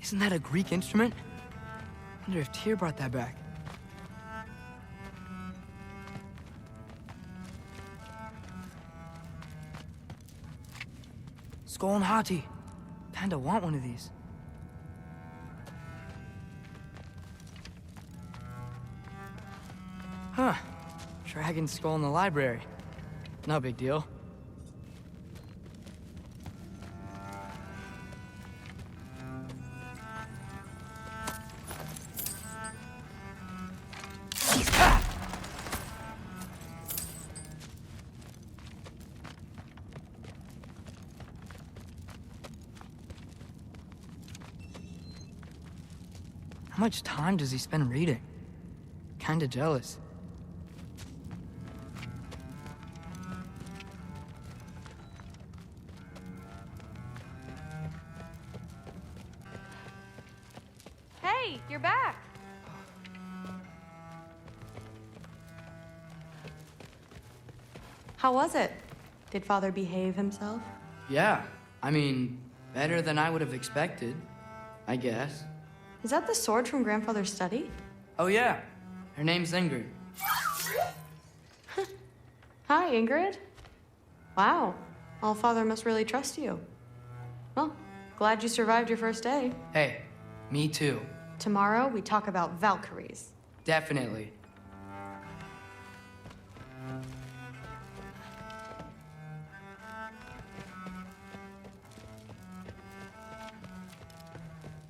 Isn't that a Greek instrument? I wonder if Tyr brought that back. Skull and Hati. Kinda want one of these. Huh. Dragon's skull in the library. No big deal. How much time does he spend reading? Kinda jealous. Hey, you're back. How was it? Did Father behave himself? Yeah, I mean, better than I would have expected, I guess. Is that the sword from Grandfather's study? Oh yeah, her name's Ingrid. Hi, Ingrid. Wow, All-Father must really trust you. Well, glad you survived your first day. Hey, me too. Tomorrow, we talk about Valkyries. Definitely.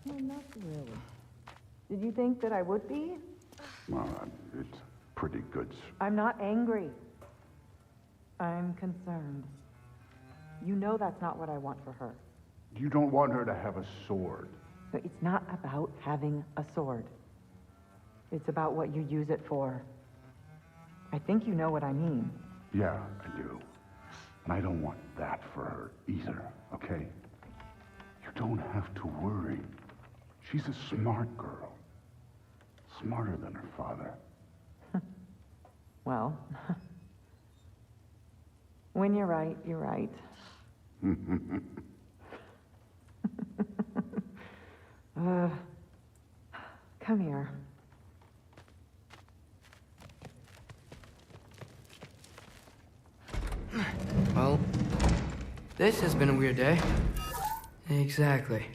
No, not really. Did you think that I would be? It's pretty good. I'm not angry. I'm concerned. You know that's not what I want for her. You don't want her to have a sword. But it's not about having a sword. It's about what you use it for. I think you know what I mean. Yeah, I do. And I don't want that for her either, okay? You don't have to worry. She's a smart girl. Smarter than her father. Well, when you're right, you're right. Come here. Well, this has been a weird day. Exactly.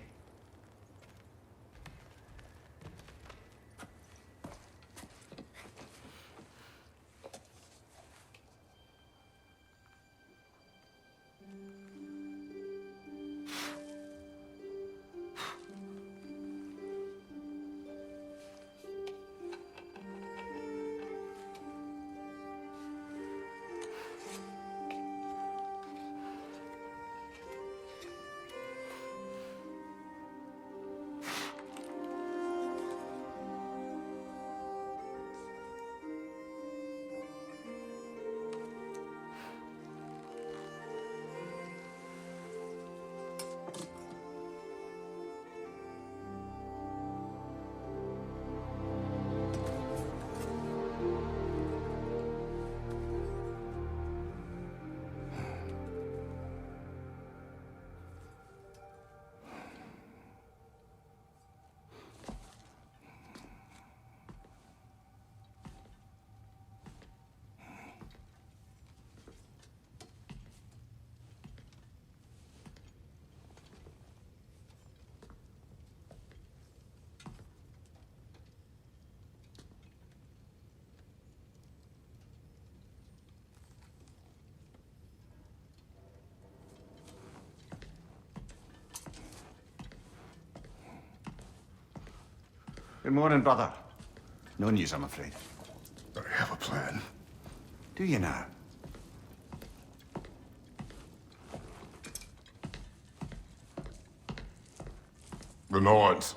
Good morning, brother. No news, I'm afraid. I have a plan. Do you now? The Norns.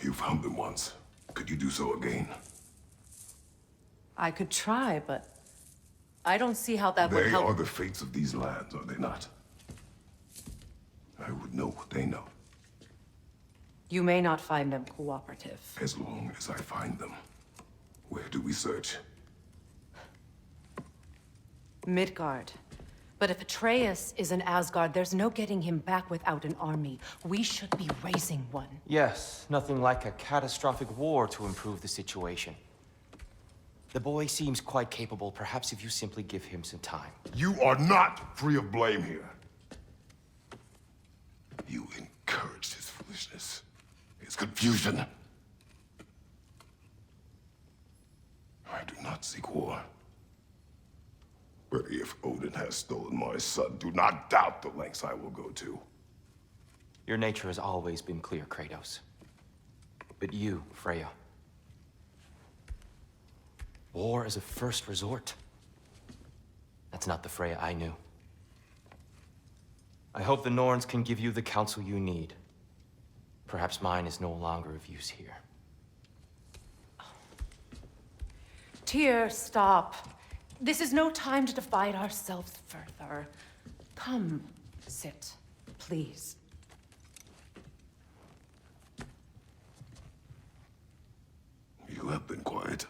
You found them once. Could you do so again? I could try, but I don't see how that would They help. are the fates of these lands, are they not? I would know what they know, You may not find them cooperative. as long as I find them. Where do we search? Midgard. But if Atreus is in Asgard, there's no getting him back without an army. We should be raising one. Yes, nothing like a catastrophic war to improve the situation. The boy seems quite capable. Perhaps if you simply give him some time. You are not free of blame here. You encouraged his foolishness, his confusion. I do not seek war. But if Odin has stolen my son, do not doubt the lengths I will go to. Your nature has always been clear, Kratos. But you, Freya. War is a first resort. That's not the Freya I knew. I hope the Norns can give you the counsel you need. Perhaps mine is no longer of use here. Tyr, stop. This is no time to divide ourselves further. Come, sit, please. You have been quiet.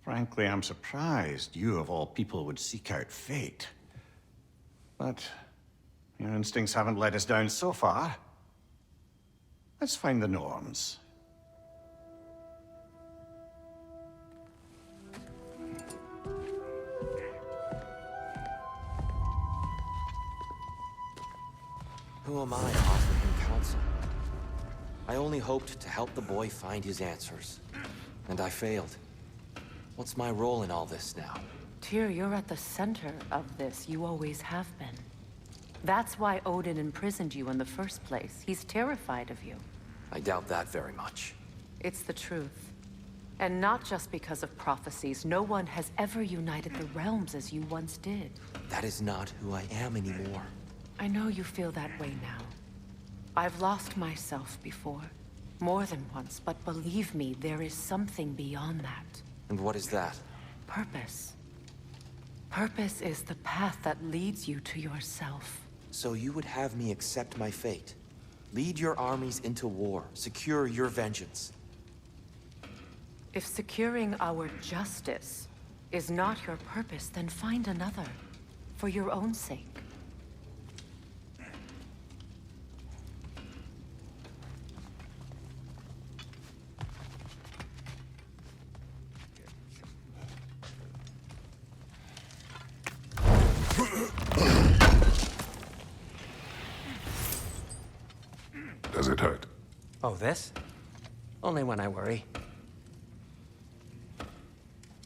Frankly, I'm surprised you, of all people, would seek out fate. But your instincts haven't let us down so far. Let's find the Norns. Who am I to offer him counsel? I only hoped to help the boy find his answers. And I failed. What's my role in all this now? Tyr, you're at the center of this. You always have been. That's why Odin imprisoned you in the first place. He's terrified of you. I doubt that very much. It's the truth. And not just because of prophecies. No one has ever united the realms as you once did. That is not who I am anymore. I know you feel that way now. I've lost myself before. More than once, but believe me, there is something beyond that. And what is that? Purpose. Purpose is the path that leads you to yourself. So you would have me accept my fate? Lead your armies into war, secure your vengeance. If securing our justice is not your purpose, then find another. For your own sake. Does it hurt? Oh, this? Only when I worry.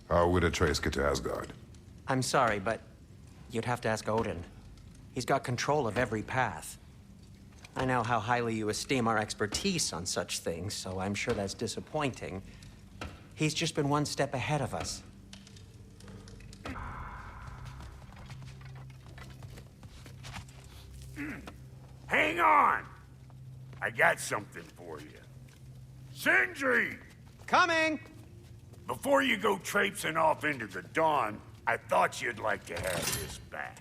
How would Atreus get to Asgard? I'm sorry, but you'd have to ask Odin. He's got control of every path. I know how highly you esteem our expertise on such things, so I'm sure that's disappointing. He's just been one step ahead of us. Hang on! I got something for you. Sindri! Coming! Before you go traipsing off into the dawn, I thought you'd like to have this back.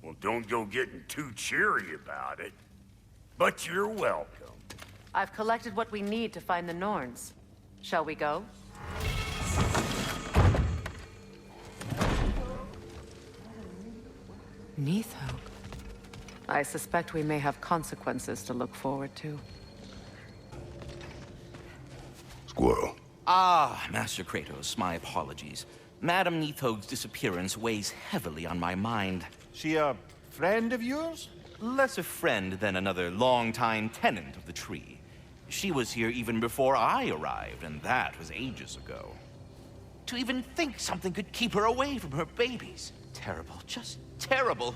Well, don't go getting too cheery about it. But you're welcome. I've collected what we need to find the Norns. Shall we go? Neathog. I suspect we may have consequences to look forward to. Squirrel. Ah, Master Kratos, my apologies. Madame Neathog's disappearance weighs heavily on my mind. She a friend of yours? Less a friend than another longtime tenant of the tree. She was here even before I arrived, and that was ages ago. To even think something could keep her away from her babies. Terrible, just terrible.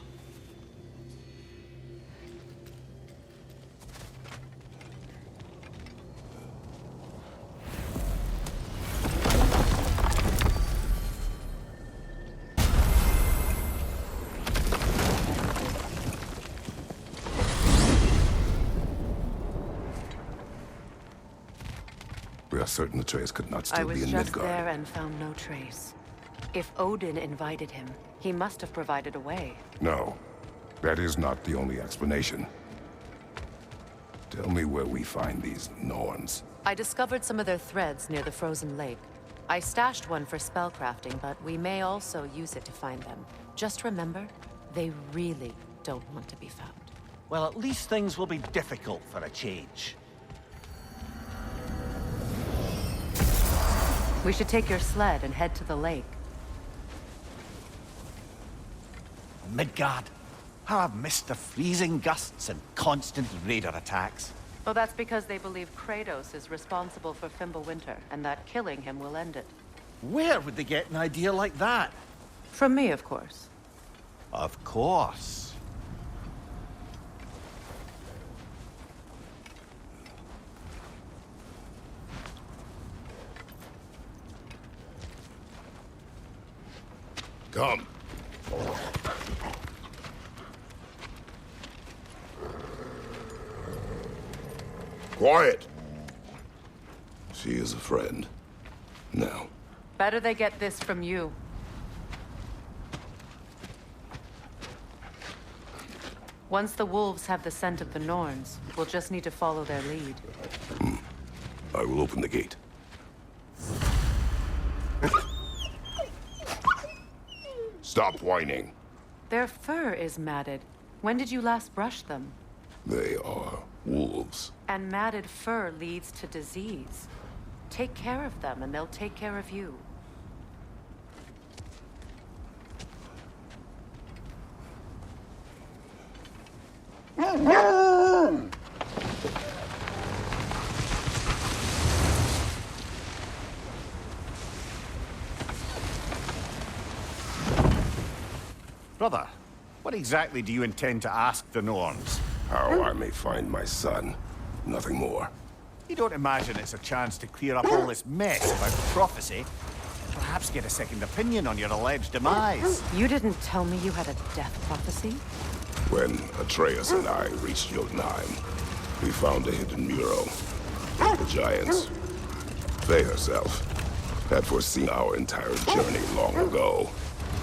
certain Atreus could not I still was be in just there Midgard. and found no trace. If Odin invited him, he must have provided a way. No, that is not the only explanation. Tell me where we find these Norns. I discovered some of their threads near the frozen lake. I stashed one for spellcrafting, but we may also use it to find them. Just remember, they really don't want to be found. Well, at least things will be difficult for a change. We should take your sled and head to the lake. Midgard. How I've missed the freezing gusts and constant raider attacks. Well, that's because they believe Kratos is responsible for Fimbulwinter, and that killing him will end it. Where would they get an idea like that? From me, of course. Of course. Come. Quiet. She is a friend. Now. Better they get this from you. Once the wolves have the scent of the Norns, we'll just need to follow their lead. I will open the gate. Stop whining. Their fur is matted. When did you last brush them? They are wolves. And matted fur leads to disease. Take care of them, and they'll take care of you. Brother, what exactly do you intend to ask the Norns? How I may find my son. Nothing more. You don't imagine it's a chance to clear up all this mess about prophecy? Perhaps get a second opinion on your alleged demise? You didn't tell me you had a death prophecy? When Atreus and I reached Jotunheim, we found a hidden mural. The giants, Faye herself, had foreseen our entire journey long ago.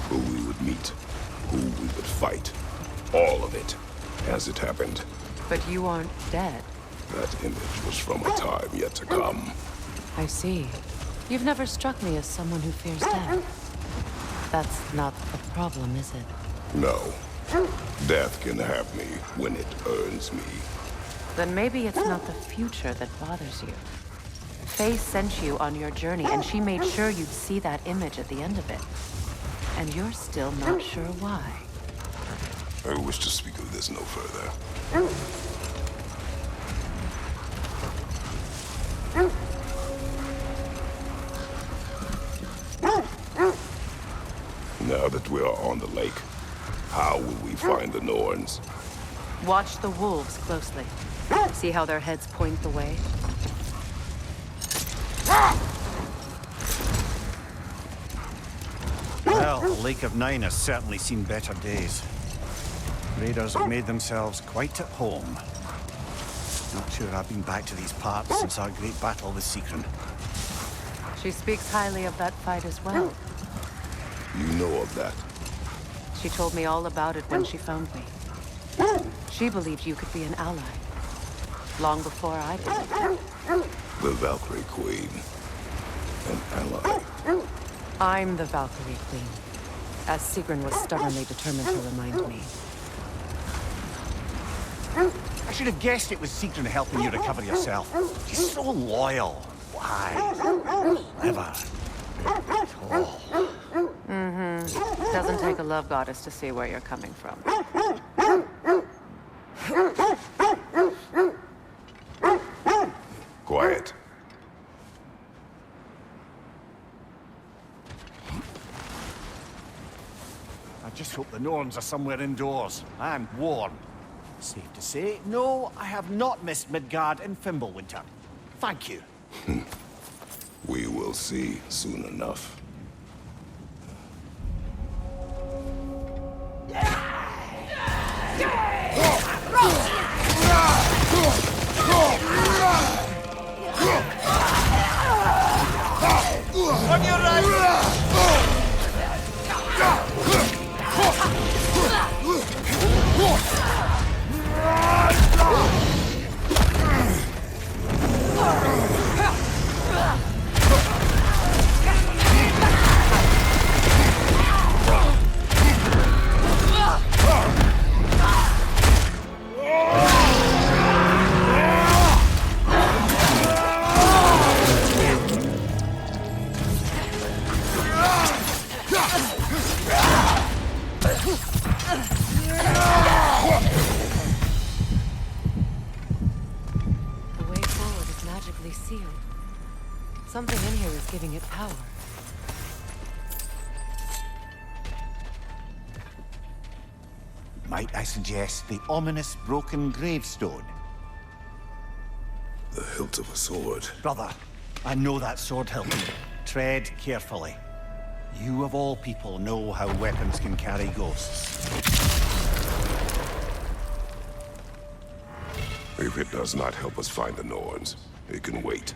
Who we would meet, who we would fight. All of it, as it happened. But you aren't dead. That image was from a time yet to come. I see. You've never struck me as someone who fears death. That's not the problem, is it? No. Death can have me when it earns me. Then maybe it's not the future that bothers you. Faye sent you on your journey, and she made sure you'd see that image at the end of it. And you're still not sure why. I wish to speak of this no further. Now that we are on the lake, how will we find the Norns? Watch the wolves closely. See how their heads point the way? Well, the Lake of Nine has certainly seen better days. Raiders have made themselves quite at home. Not sure I've been back to these parts since our great battle with Seekron. She speaks highly of that fight as well. You know of that? She told me all about it when she found me. She believed you could be an ally. Long before I did. The Valkyrie Queen. An ally. I'm the Valkyrie Queen, as Sigrun was stubbornly determined to remind me. I should have guessed it was Seekron helping you recover yourself. She's so loyal, wise, clever, tall. Doesn't take a love goddess to see where you're coming from. Quiet. I just hope the Norns are somewhere indoors and warm. Safe to say, no, I have not missed Midgard and Fimbulwinter. Thank you. We will see soon enough. On your right! Something in here is giving it power. Might I suggest the ominous broken gravestone? The hilt of a sword. Brother, I know that sword hilt. Tread carefully. You of all people know how weapons can carry ghosts. If it does not help us find the Norns, it can wait.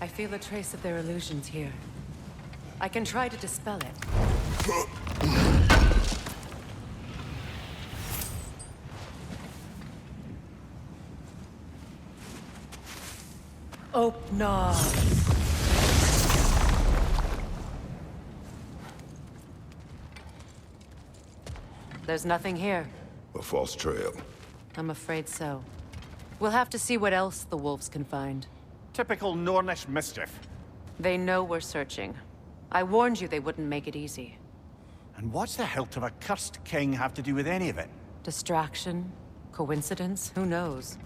I feel a trace of their illusions here. I can try to dispel it. Open. There's nothing here. A false trail. I'm afraid so. We'll have to see what else the wolves can find. Typical Nornish mischief. They know we're searching. I warned you they wouldn't make it easy. And what's the hilt of a cursed king have to do with any of it? Distraction? Coincidence? Who knows?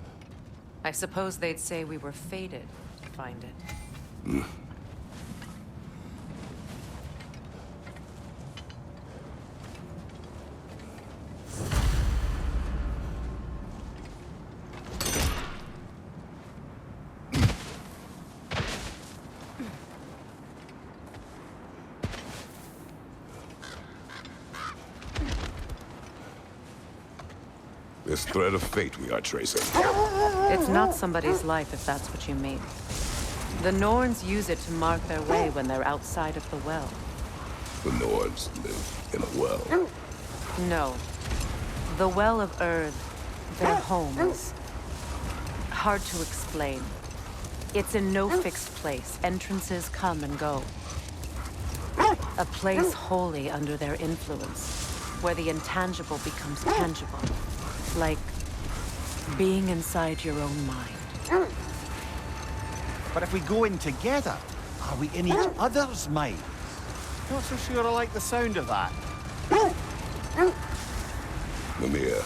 I suppose they'd say we were fated to find it. This thread of fate we are tracing. It's not somebody's life, if that's what you mean. The Norns use it to mark their way when they're outside of the well. The Norns live in a well. No. The Well of Earth, their home, is hard to explain. It's in no fixed place. Entrances come and go. A place wholly under their influence, where the intangible becomes tangible. Like being inside your own mind. But if we go in together, are we in each other's mind? Not so sure I like the sound of that. Mimir,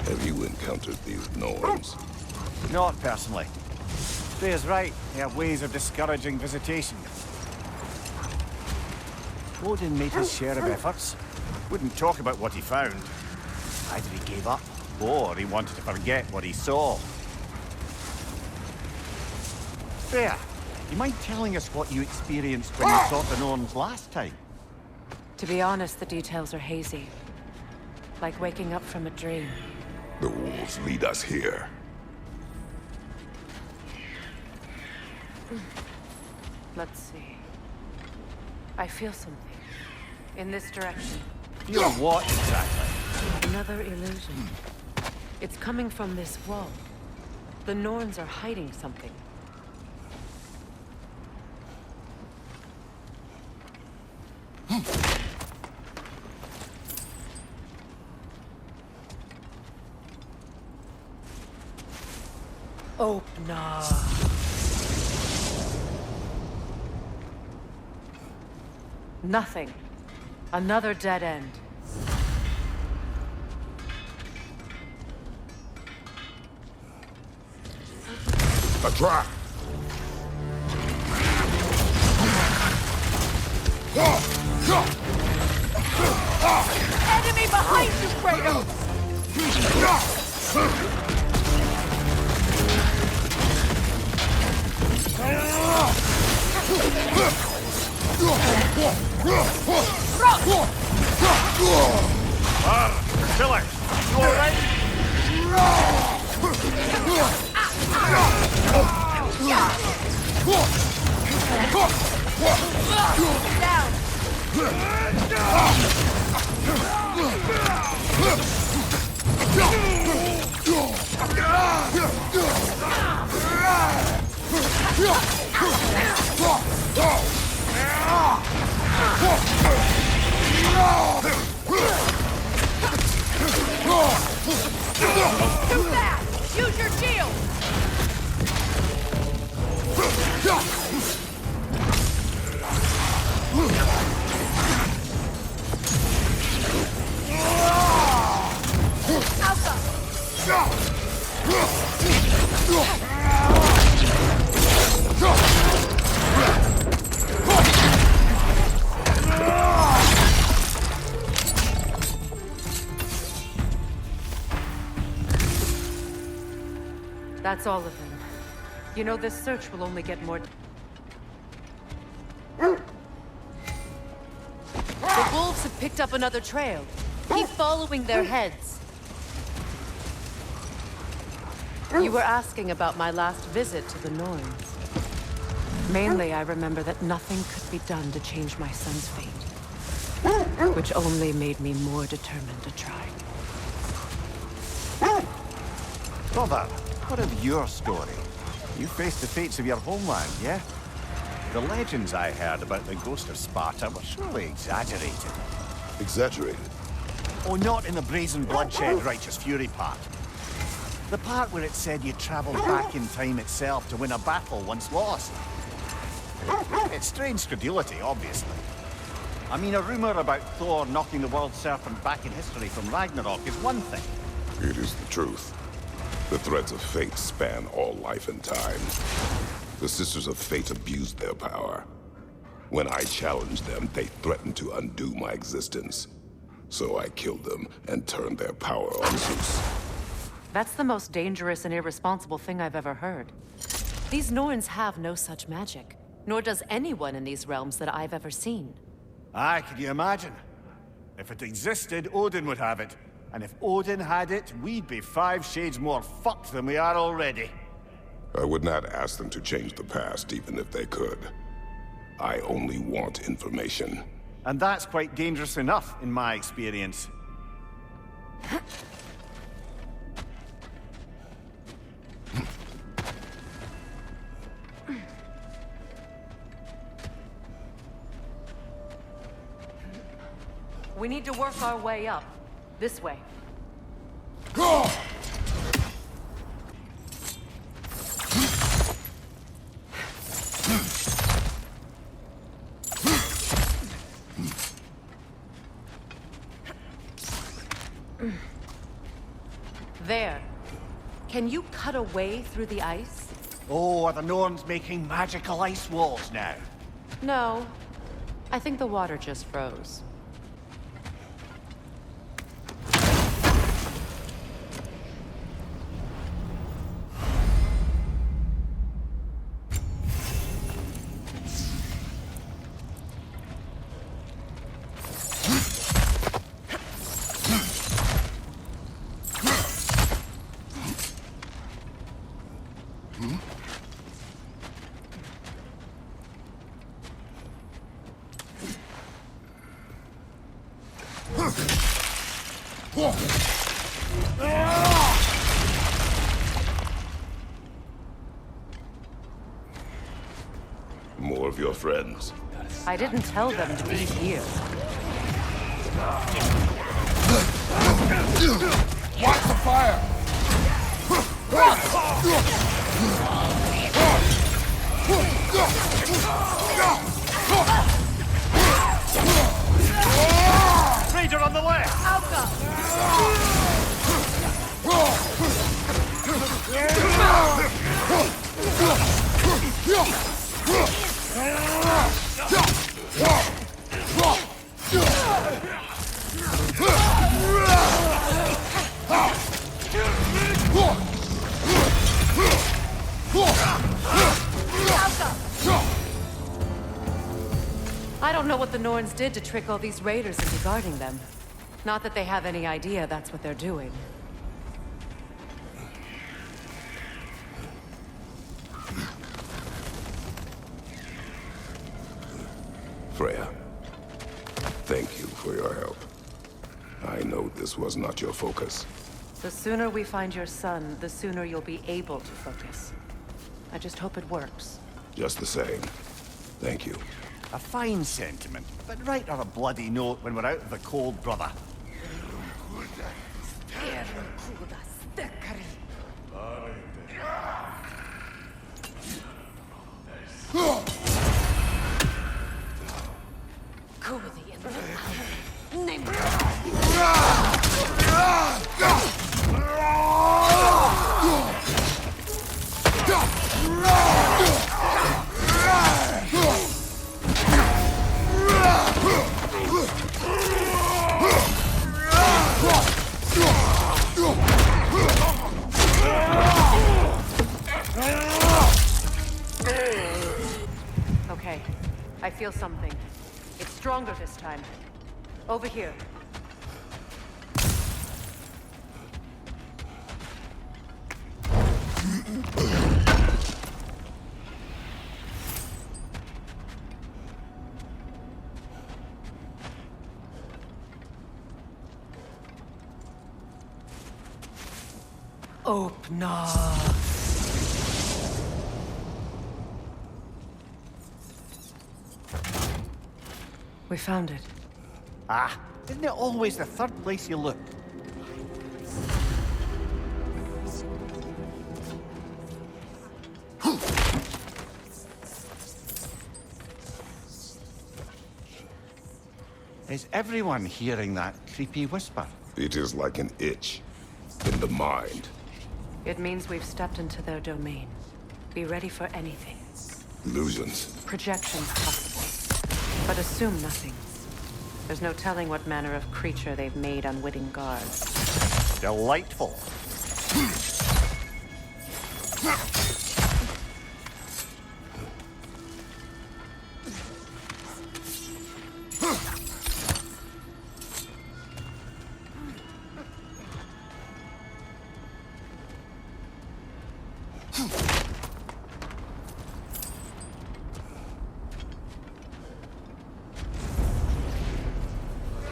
have you encountered these Norns? Not personally. Freya's right. They have ways of discouraging visitation. Odin made his share of efforts. Wouldn't talk about what he found. Either he gave up, or he wanted to forget what he saw. Freya, you mind telling us what you experienced when you sought the Norns last time? To be honest, the details are hazy. Like waking up from a dream. The wolves lead us here. Let's see. I feel something. In this direction. Feel what exactly? Another illusion. It's coming from this wall. The Norns are hiding something. Open up. Nothing. Another dead end. A trap! Enemy behind you, Kratos! Killer, you alright? Too fast! Use your shield! That's all of them. You know, this search will only get more... The wolves have picked up another trail. Keep following their heads. You were asking about my last visit to the Norns. Mainly, I remember that nothing could be done to change my son's fate, which only made me more determined to try. Brother, what of your story? You faced the fates of your homeland, yeah? The legends I heard about the ghost of Sparta were surely exaggerated. Exaggerated? Oh, not in the brazen bloodshed righteous fury part. The part where it said you travelled back in time itself to win a battle once lost. It's strange credulity, obviously. I mean, a rumour about Thor knocking the world serpent back in history from Ragnarok is one thing. It is the truth. The threads of fate span all life and time. The Sisters of Fate abused their power. When I challenged them, they threatened to undo my existence. So I killed them and turned their power on Zeus. That's the most dangerous and irresponsible thing I've ever heard. These Norns have no such magic, nor does anyone in these realms that I've ever seen. Aye, can you imagine? If it existed, Odin would have it. And if Odin had it, we'd be 5 shades more fucked than we are already. I would not ask them to change the past, even if they could. I only want information. And that's quite dangerous enough, in my experience. We need to work our way up. This way. There. Can you cut a way through the ice? Oh, are the Norns making magical ice walls now? No. I think the water just froze. More of your friends. I didn't tell them to be here. Watch the fire! Raider on the left! I don't know what the Norns did to trick all these raiders into guarding them. Not that they have any idea that's what they're doing. this was not your focus. The sooner we find your son, the sooner you'll be able to focus. I just hope it works. Just the same. Thank you. A fine sentiment, but write her a bloody note when we're out of the cold, brother. Okay, I feel something. It's stronger this time. Over here. Open up. We found it. Ah, isn't it always the third place you look? Is everyone hearing that creepy whisper? It is like an itch in the mind. It means we've stepped into their domain. Be ready for anything. Illusions. Projections possible. But assume nothing. There's no telling what manner of creature they've made unwitting guards. Delightful.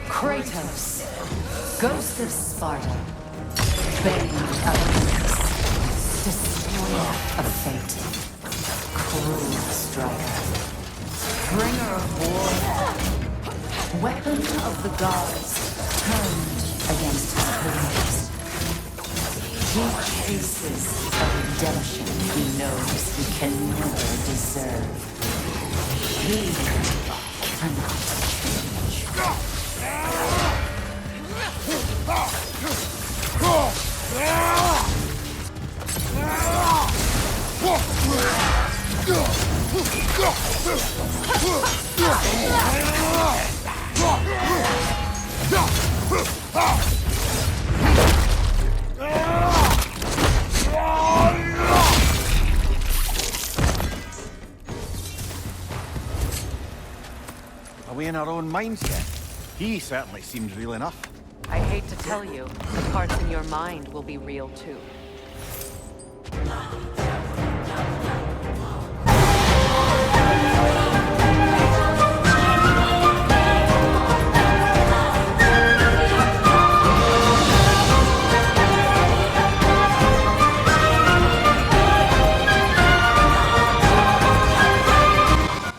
Kratos, ghost of Sparta, bane of Greece, destroyer of fate, cruel striker, bringer of war, weapon of the gods, turned against his enemies. He chases a redemption he knows he can never deserve. He cannot change. Are we in our own minds yet? He certainly seems real enough. I hate to tell you, the parts in your mind will be real too.